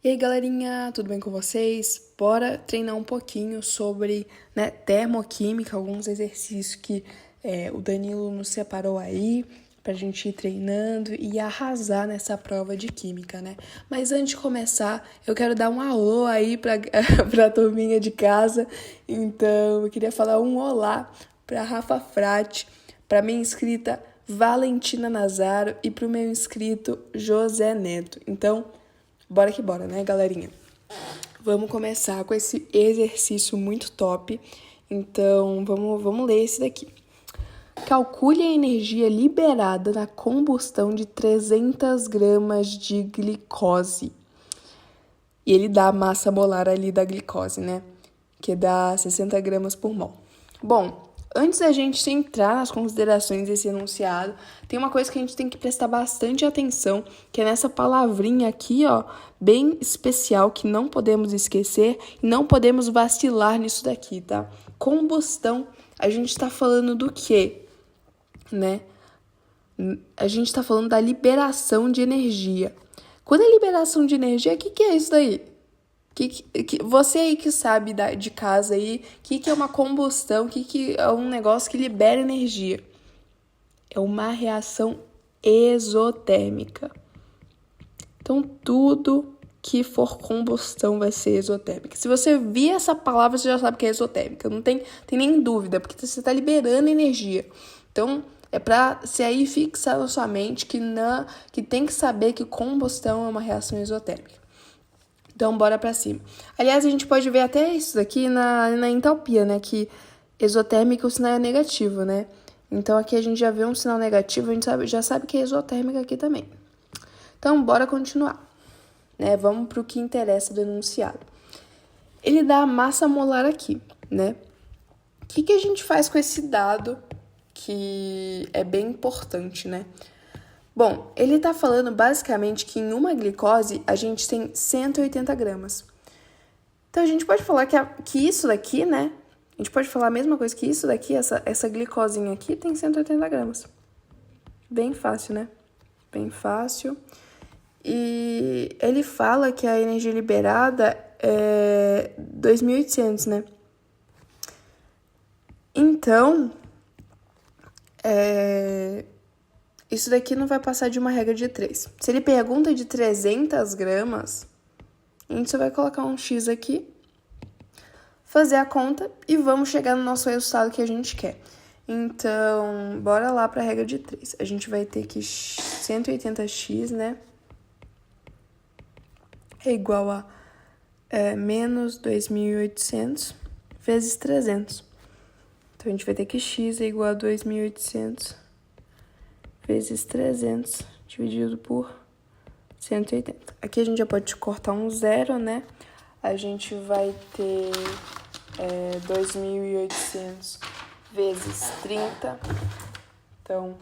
E aí, galerinha, tudo bem com vocês? Bora treinar um pouquinho sobre, termoquímica, alguns exercícios que o Danilo nos separou aí pra gente ir treinando e arrasar nessa prova de química, né? Mas antes de começar, eu quero dar um alô aí pra turminha de casa. Então, eu queria falar um olá pra Rafa Frati, pra minha inscrita Valentina Nazaro e pro meu inscrito José Neto. Então, bora que bora, né, galerinha? Vamos começar com esse exercício muito top. Então, vamos ler esse daqui. Calcule a energia liberada na combustão de 300 gramas de glicose. E ele dá a massa molar ali da glicose, né? Que dá 60 gramas por mol. Bom, antes da gente entrar nas considerações desse enunciado, tem uma coisa que a gente tem que prestar bastante atenção, que é nessa palavrinha aqui, ó, bem especial, que não podemos esquecer e não podemos vacilar nisso daqui, tá? Combustão, a gente tá falando do quê, né? A gente tá falando da liberação de energia. Quando é liberação de energia, o que é isso daí? Você aí que sabe de casa aí, o que é uma combustão, o que é um negócio que libera energia? É uma reação exotérmica. Então, tudo que for combustão vai ser exotérmica. Se você vir essa palavra, você já sabe que é exotérmica. Não tem nem dúvida, porque você está liberando energia. Então, é para você aí fixar na sua mente que tem que saber que combustão é uma reação exotérmica. Então, bora pra cima. Aliás, a gente pode ver até isso aqui na entalpia, né? Que exotérmica o sinal é negativo, né? Então, aqui a gente já vê um sinal negativo, a gente já sabe que é exotérmica aqui também. Então, bora continuar, né? Vamos pro que interessa do enunciado. Ele dá a massa molar aqui, né? O que a gente faz com esse dado que é bem importante, né? Bom, ele está falando basicamente que em uma glicose a gente tem 180 gramas. Então a gente pode falar que isso daqui, né? A gente pode falar a mesma coisa que isso daqui, essa glicosinha aqui tem 180 gramas. Bem fácil, né? Bem fácil. E ele fala que a energia liberada é 2.800, né? Então, isso daqui não vai passar de uma regra de 3. Se ele pergunta de 300 gramas, a gente só vai colocar um X aqui, fazer a conta e vamos chegar no nosso resultado que a gente quer. Então, bora lá para a regra de 3. A gente vai ter que 180x, né? É igual a menos 2.800 vezes 300. Então, a gente vai ter que x é igual a 2.800 vezes 300 dividido por 180. Aqui a gente já pode cortar um zero, né? A gente vai ter 2.800 vezes 30. Então,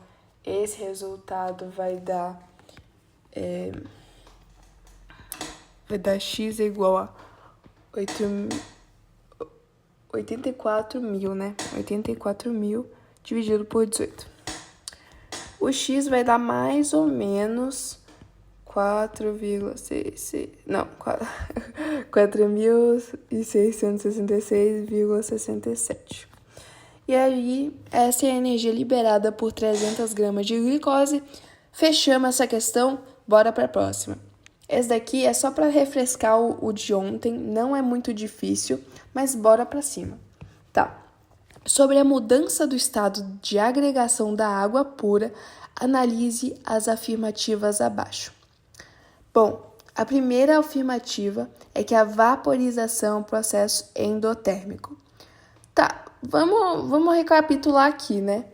esse resultado vai dar x é igual a 84.000, né? 84.000 dividido por 18. O x vai dar mais ou menos 4.666,67. E aí, essa é a energia liberada por 300 gramas de glicose. Fechamos essa questão, bora para a próxima. Esse daqui é só para refrescar o de ontem, não é muito difícil, mas bora para cima. Tá. Sobre a mudança do estado de agregação da água pura, analise as afirmativas abaixo. Bom, a primeira afirmativa é que a vaporização é um processo endotérmico. Tá, vamos recapitular aqui, né?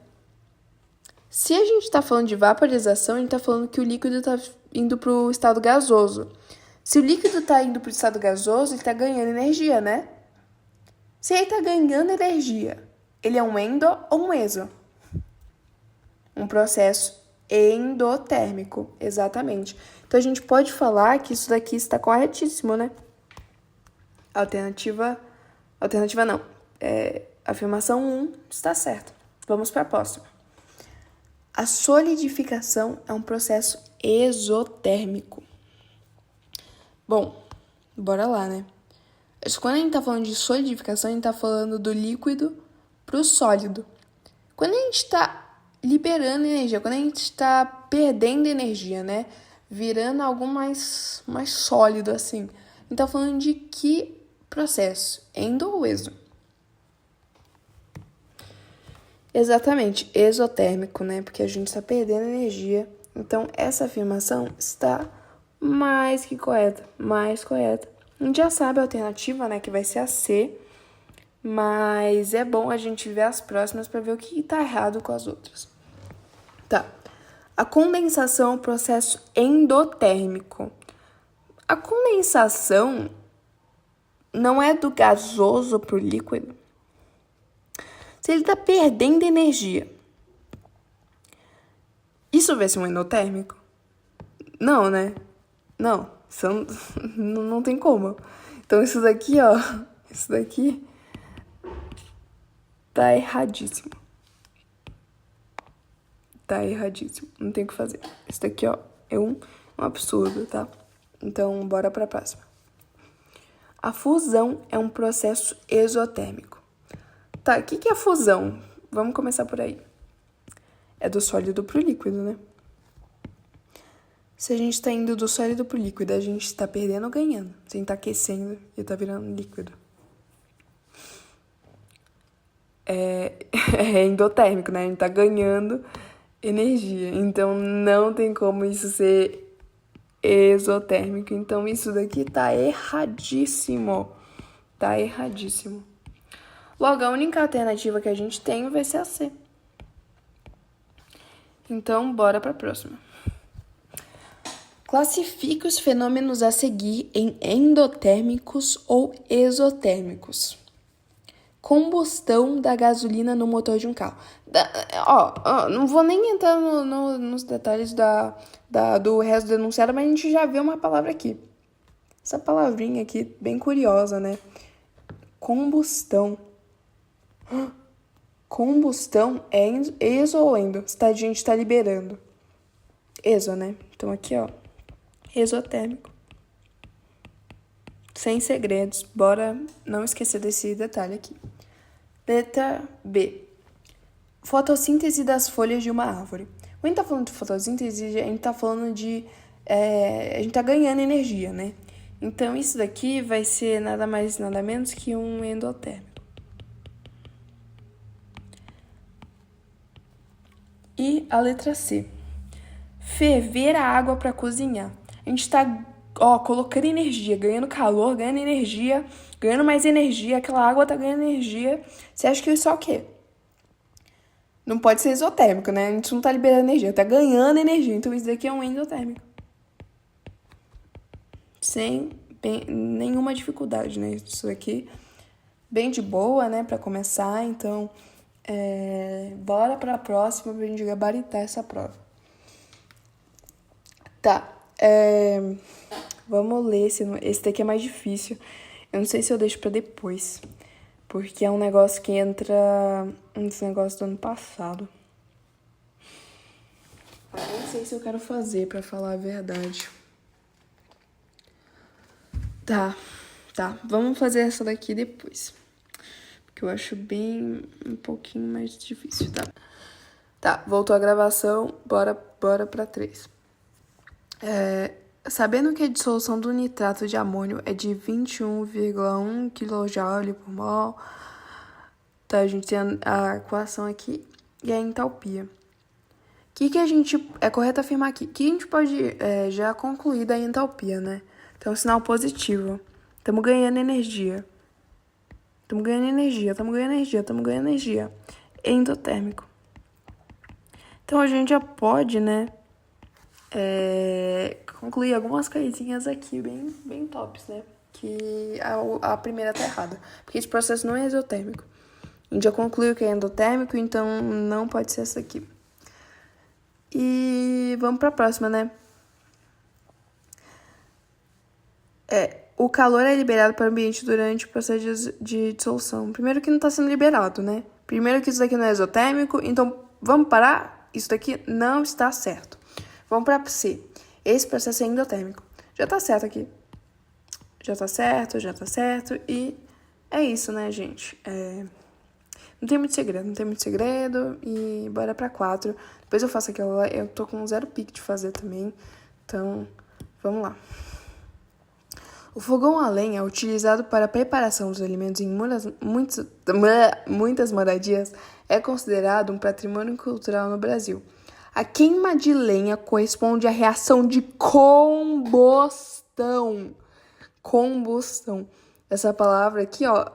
Se a gente está falando de vaporização, a gente está falando que o líquido está indo para o estado gasoso. Se o líquido está indo para o estado gasoso, ele está ganhando energia, né? Se ele está ganhando energia, ele é um endo ou um exo? Um processo endotérmico, exatamente. Então, a gente pode falar que isso daqui está corretíssimo, né? Alternativa não. Afirmação 1 está certa. Vamos para a próxima. A solidificação é um processo exotérmico. Bom, Bora lá, né? Quando a gente tá falando de solidificação, a gente tá falando do líquido pro sólido. Quando a gente tá liberando energia, quando a gente tá perdendo energia, né? Virando algo mais sólido, assim. A gente tá falando de que processo? Endo ou exo? Exatamente, exotérmico, né? Porque a gente está perdendo energia. Então, essa afirmação está mais que correta, mais correta. A gente já sabe a alternativa, né? Que vai ser a C. Mas é bom a gente ver as próximas para ver o que está errado com as outras. Tá. A condensação é um processo endotérmico. A condensação não é do gasoso para o líquido. Se ele está perdendo energia, isso vai ser um endotérmico? Não, né? Não, isso não tem como. Então isso daqui, ó, isso daqui tá erradíssimo. Tá erradíssimo, não tem o que fazer. Isso daqui, ó, é um absurdo, tá? Então, bora pra próxima. A fusão é um processo exotérmico. Tá, o que é fusão? Vamos começar por aí. É do sólido pro líquido, né? Se a gente tá indo do sólido pro líquido, a gente tá perdendo ou ganhando? Se a gente tá aquecendo e tá virando líquido. É endotérmico, né? A gente tá ganhando energia. Então, não tem como isso ser exotérmico. Então, isso daqui tá erradíssimo. Tá erradíssimo. Logo, a única alternativa que a gente tem vai ser a C. Então, bora pra próxima. Classifique os fenômenos a seguir em endotérmicos ou exotérmicos. Combustão da gasolina no motor de um carro. Não vou nem entrar nos detalhes do resto do enunciado, mas a gente já vê uma palavra aqui. Essa palavrinha aqui, bem curiosa, né? Combustão. Combustão é exo ou endo? A gente tá liberando. Exo, né? Então aqui, ó. Exotérmico. Sem segredos. Bora não esquecer desse detalhe aqui. Letra B. Fotossíntese das folhas de uma árvore. Quando a gente tá falando de fotossíntese, a gente tá falando de... a gente tá ganhando energia, né? Então, isso daqui vai ser nada mais nada menos que um endotérmico. E a letra C. Ferver a água para cozinhar. A gente tá, colocando energia, ganhando calor, ganhando energia, ganhando mais energia, aquela água tá ganhando energia. Você acha que isso é o quê? Não pode ser exotérmico, né? A gente não tá liberando energia, tá ganhando energia. Então isso daqui é um endotérmico. Sem nenhuma dificuldade, né? Isso daqui bem de boa, né? Pra começar. Então, bora pra próxima pra gente gabaritar essa prova. Tá. Vamos ler. Esse daqui é mais difícil. Eu não sei se eu deixo pra depois. Porque é um negócio que entra nos negócios do ano passado. Eu nem sei se eu quero fazer, pra falar a verdade. Tá. Vamos fazer essa daqui depois. Porque eu acho bem um pouquinho mais difícil, tá? Tá, voltou a gravação. Bora pra 3. Sabendo que a dissolução do nitrato de amônio é de 21,1 kJ por mol, tá, a gente tem a equação aqui e a entalpia. O que a gente... É correto afirmar aqui. Que a gente pode já concluir da entalpia, né? Então, sinal positivo. Estamos ganhando energia. Endotérmico. Então, a gente já pode, né? Concluir algumas coisinhas aqui bem tops, né? Que a primeira tá errada. Porque esse processo não é exotérmico. A gente já concluiu que é endotérmico, então não pode ser essa aqui. E vamos pra próxima, né? O calor é liberado para o ambiente durante o processo de dissolução. Primeiro que não está sendo liberado, né? Primeiro que isso daqui não é exotérmico, então vamos parar? Isso daqui não está certo. Vamos para C. Esse processo é endotérmico. Já tá certo aqui. Já tá certo, já tá certo. E é isso, né, gente? Não tem muito segredo. E bora pra 4. Depois eu faço aquela lá. Eu tô com 0 pique de fazer também. Então, vamos lá. O fogão a lenha, utilizado para a preparação dos alimentos em muitas moradias, é considerado um patrimônio cultural no Brasil. A queima de lenha corresponde à reação de combustão. Combustão. Essa palavra aqui, ó,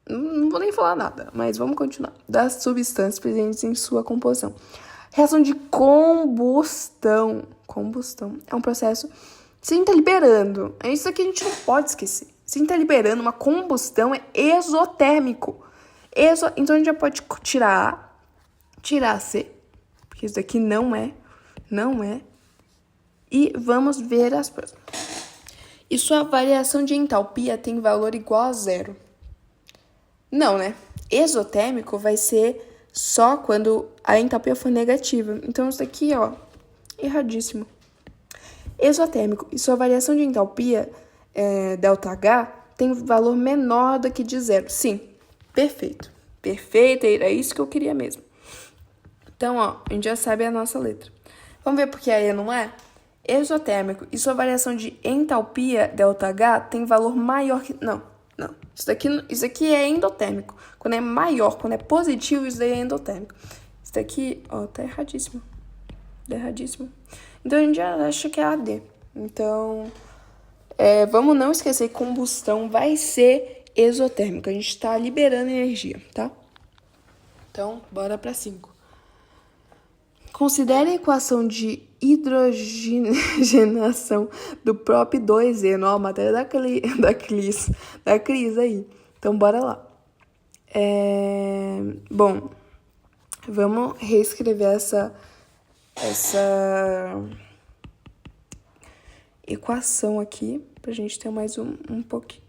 não vou nem falar nada, mas vamos continuar. Das substâncias presentes em sua composição. Reação de combustão. Combustão é um processo. Se a gente tá liberando, é isso aqui a gente não pode esquecer. Se a gente tá liberando, uma combustão é exotérmico. Então a gente já pode tirar A, tirar C, porque isso daqui não é. E vamos ver as próximas. E sua variação de entalpia tem valor igual a 0. Não, né? Exotérmico vai ser só quando a entalpia for negativa. Então isso daqui, ó, erradíssimo. Exotérmico. E sua variação de entalpia, ΔH, tem valor menor do que de 0. Sim, perfeito. Perfeito, era isso que eu queria mesmo. Então, ó, a gente já sabe a nossa letra. Vamos ver porque aí não é? Exotérmico. E sua variação de entalpia, ΔH, tem valor maior que... Não. Isso aqui é endotérmico. Quando é maior, quando é positivo, isso daí é endotérmico. Isso daqui, ó, tá erradíssimo. Então, a gente já acha que é AD. Então, vamos não esquecer que combustão vai ser exotérmico. A gente está liberando energia, tá? Então, bora para 5. Considere a equação de hidrogenação do PROP2E. Ó, a matéria da Cris aí. Então, bora lá. Bom, vamos reescrever essa equação aqui, pra gente ter mais um pouquinho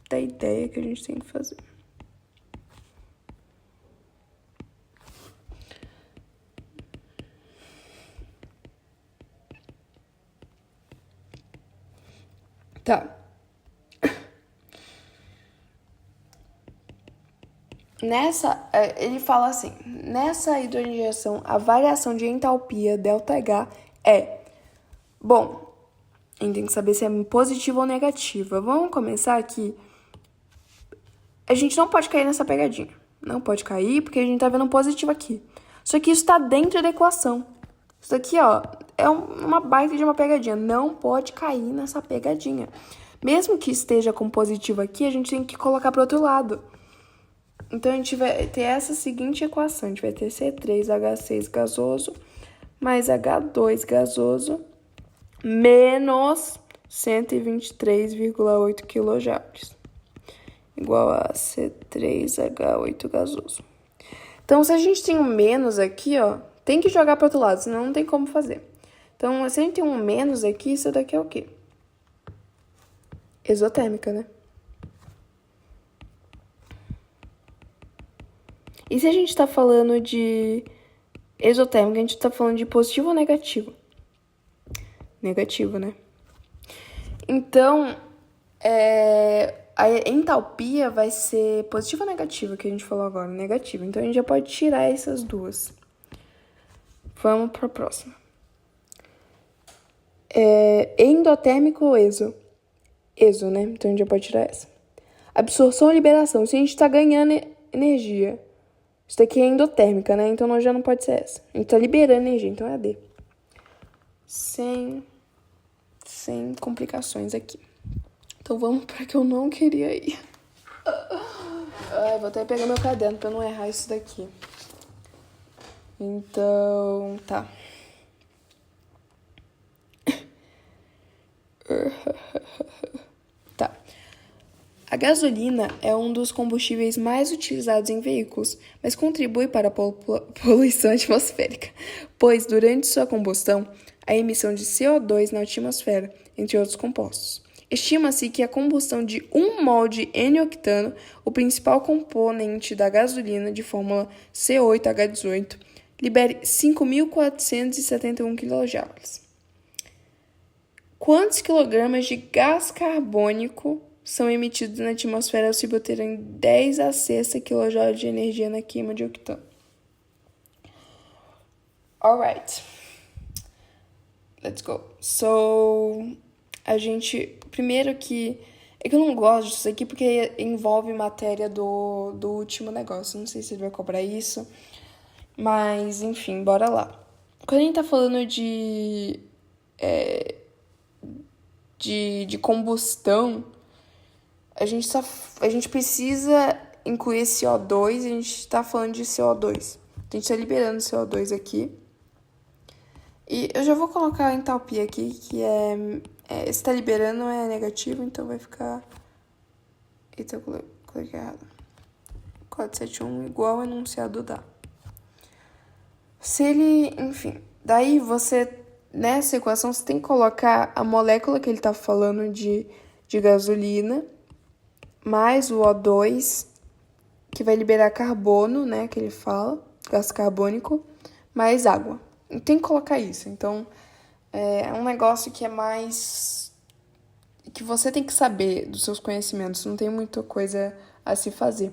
da ideia que a gente tem que fazer. Tá. Ele fala assim, nessa hidrogenação, a variação de entalpia, ΔH, bom, a gente tem que saber se é positiva ou negativa. Vamos começar aqui. A gente não pode cair nessa pegadinha. Não pode cair, porque a gente tá vendo um positivo aqui. Só que isso tá dentro da equação. Isso aqui, ó, é uma baita de uma pegadinha. Não pode cair nessa pegadinha. Mesmo que esteja com positivo aqui, a gente tem que colocar pro outro lado. Então, a gente vai ter essa seguinte equação. A gente vai ter C3H6 gasoso mais H2 gasoso menos 123,8 kJ. Igual a C3H8 gasoso. Então, se a gente tem um menos aqui, ó, tem que jogar para outro lado, senão não tem como fazer. Então, se a gente tem um menos aqui, isso daqui é o quê? Exotérmica, né? E se a gente tá falando de exotérmica, a gente tá falando de positivo ou negativo? Negativo, né? Então, a entalpia vai ser positiva ou negativa, que a gente falou agora? Negativa. Então, a gente já pode tirar essas duas. Vamos para a próxima. Endotérmico ou exo? Exo, né? Então, a gente já pode tirar essa. Absorção ou liberação. Se a gente está ganhando energia, isso daqui é endotérmica, né? Então, já não pode ser essa. A gente está liberando energia, então é a D. Sem complicações aqui. Então, vamos para que eu não queria ir. Vou até pegar meu caderno para não errar isso daqui. Então, tá. Tá. A gasolina é um dos combustíveis mais utilizados em veículos, mas contribui para a poluição atmosférica, pois durante sua combustão, a emissão de CO2 na atmosfera, entre outros compostos. Estima-se que a combustão de 1 mol de N-octano, o principal componente da gasolina de fórmula C8H18, libere 5.471 kJ. Quantos quilogramas de gás carbônico são emitidos na atmosfera ao se obterem 10 a sexta kJ de energia na queima de octano? Alright. Let's go. So, primeiro que... É que eu não gosto disso aqui porque envolve matéria do último negócio. Não sei se ele vai cobrar isso. Mas, enfim, bora lá. Quando a gente tá falando de combustão, a gente precisa incluir CO2 e a gente tá falando de CO2. A gente tá liberando CO2 aqui. E eu já vou colocar a entalpia aqui, que se tá liberando é negativo, então vai ficar... Eita, eu coloquei errado. 471 igual ao enunciado dá. Se ele... Enfim, daí você... Nessa equação, você tem que colocar a molécula que ele tá falando de gasolina, mais o O2, que vai liberar carbono, né, que ele fala, gás carbônico, mais água. Tem que colocar isso. Então, é um negócio que é mais... que você tem que saber dos seus conhecimentos. Não tem muita coisa a se fazer.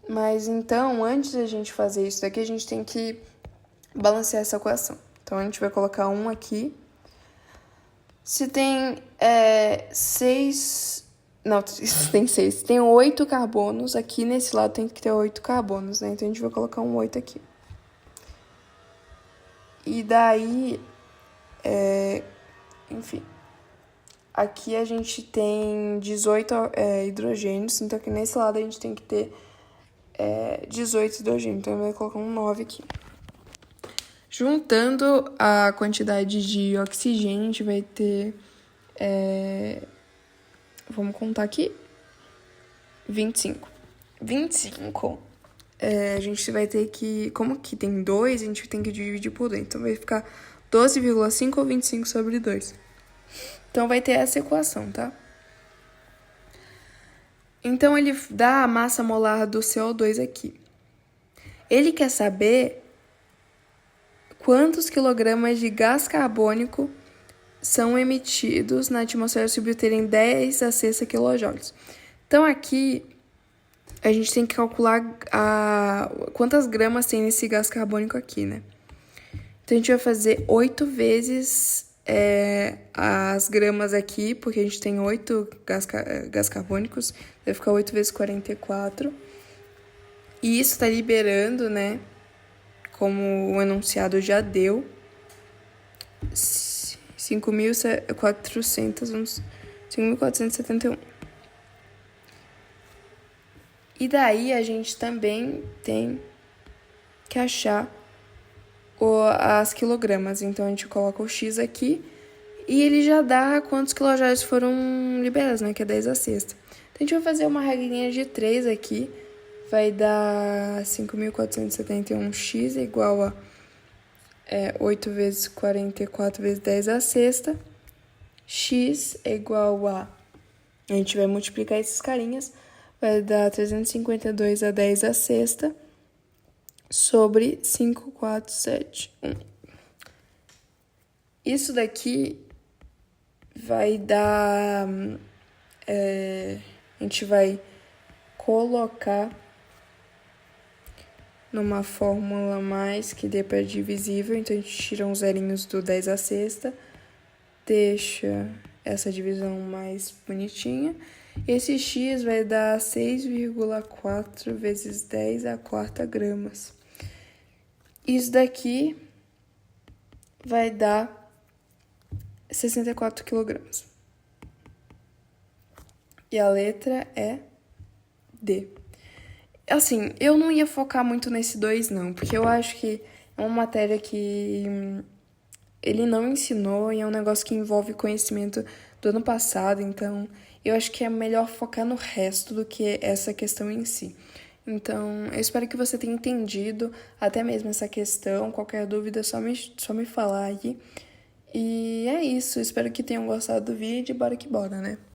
Mas, então, antes da gente fazer isso daqui, a gente tem que balancear essa equação. Então, a gente vai colocar 1 aqui. Se tem 6... Não, tem 6. Se tem 8 carbonos, aqui nesse lado tem que ter 8 carbonos, né? Então, a gente vai colocar um 8 aqui. E daí, enfim, aqui a gente tem 18 hidrogênios, então aqui nesse lado a gente tem que ter 18 hidrogênios, então eu vou colocar um 9 aqui. Juntando a quantidade de oxigênio, a gente vai ter, vamos contar aqui, 25. 25. A gente vai ter que, como aqui tem 2, a gente tem que dividir por 2. Então, vai ficar 12,5 ou 25 sobre 2. Então, vai ter essa equação, tá? Então, ele dá a massa molar do CO2 aqui. Ele quer saber quantos quilogramas de gás carbônico são emitidos na atmosfera se obterem 10 a sexta kJ. Então, aqui... a gente tem que calcular quantas gramas tem nesse gás carbônico aqui, né? Então, a gente vai fazer 8 vezes as gramas aqui, porque a gente tem 8 gás carbônicos, vai ficar 8 vezes 44. E isso tá liberando, né? Como o enunciado já deu, 5.471. E daí a gente também tem que achar as quilogramas. Então, a gente coloca o X aqui e ele já dá quantos quilojoules foram liberados, né? Que é 10 a sexta. Então, a gente vai fazer uma regrinha de 3 aqui. Vai dar 5.471x igual a 8 vezes 44 vezes 10 a sexta. X é igual a... A gente vai multiplicar esses carinhas. Vai dar 352 a 10 a sexta sobre 5.471. Isso daqui vai dar... a gente vai colocar numa fórmula mais que dê para divisível. Então, a gente tira uns zerinhos do 10 a sexta, deixa essa divisão mais bonitinha. Esse X vai dar 6,4 vezes 10 a quarta gramas. Isso daqui vai dar 64 quilogramas. E a letra é D. Assim, eu não ia focar muito nesse 2, não, porque eu acho que é uma matéria que ele não ensinou e é um negócio que envolve conhecimento do ano passado, então eu acho que é melhor focar no resto do que essa questão em si. Então, eu espero que você tenha entendido até mesmo essa questão. Qualquer dúvida, só me falar aí. E é isso, espero que tenham gostado do vídeo. Bora que bora, né?